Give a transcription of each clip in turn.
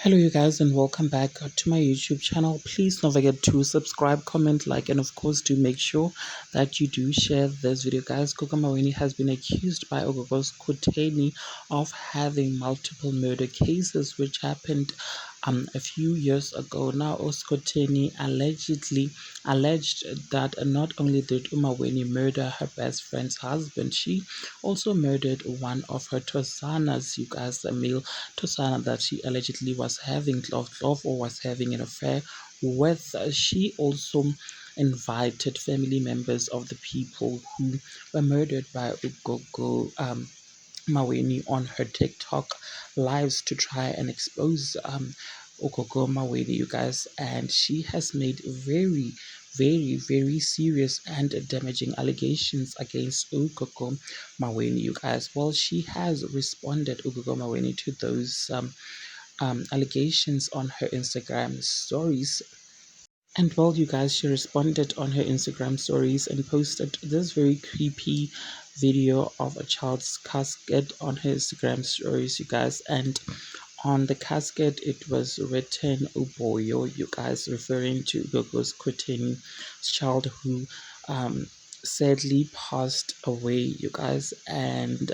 Hello you guys and welcome back to my YouTube channel. Please don't forget to subscribe, comment, like, and of course do make sure that you do share this video. Guys, Gogo Maweni has been accused by Gogo Skhotheni of having multiple murder cases which happened a few years ago. Now Skhotheni alleged that not only did Maweni murder her best friend's husband, she also murdered one of her Tosanas, you guys, a male Tosana that she allegedly was having love or was having an affair with. She also invited family members of the people who were murdered by Gogo Maweni on her TikTok lives to try and expose Gogo Maweni, you guys, and she has made very serious and damaging allegations against Gogo Maweni, you guys. Well, she has responded, Gogo Maweni, to those allegations on her Instagram stories. And well, you guys, she responded on her Instagram stories and posted this very creepy video of a child's casket on her Instagram stories, you guys. And on the casket, it was written Uboyo, you guys, referring to Gogo Skhotheni's child who sadly passed away, you guys. And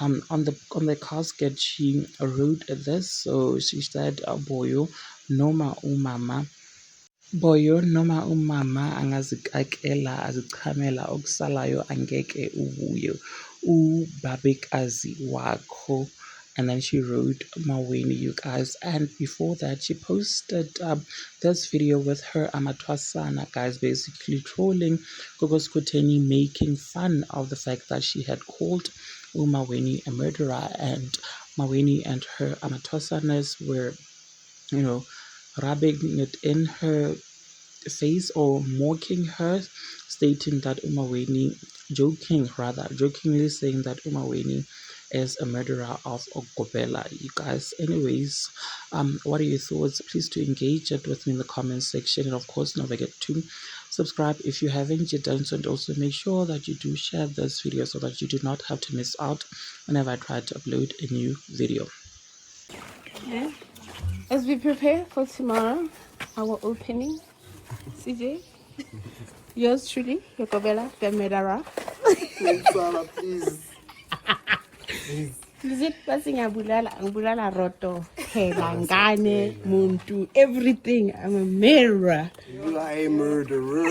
on the casket, she wrote this. So she said, Boyo noma umama Boyo noma umama angazikakela azichamela okusalayo angeke ubuye ubabekazi wakho. And then she wrote Maweni, you guys. And before that, she posted this video with her Amatwasana, guys, basically trolling Gogo Skhotheni, making fun of the fact that she had called Maweni a murderer, and Maweni and her Amatwasanas were, rubbing it in her face or mocking her, stating that Maweni, jokingly saying that Maweni is a murderer of Ogobela, you guys. Anyways, what are your thoughts? Please do engage it with me in the comment section, and of course don't forget to subscribe if you haven't yet done so, and also make sure that you do share this video so that you do not have to miss out whenever I try to upload a new video. Okay. As we prepare for tomorrow, our opening, CJ, yours truly, Yokobela, the murderer. Please. Please, passing Abulala Roto, Langane, Muntu, everything. I'm a murderer. You are a murderer.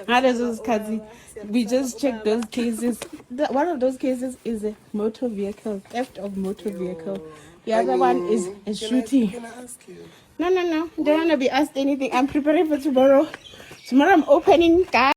How does this Kazi? We just checked those cases. One of those cases is a motor vehicle, theft of motor vehicle. The other one is a shooting. Can I ask you? No. Don't want to be asked anything. I'm preparing for tomorrow. Tomorrow I'm opening, guys.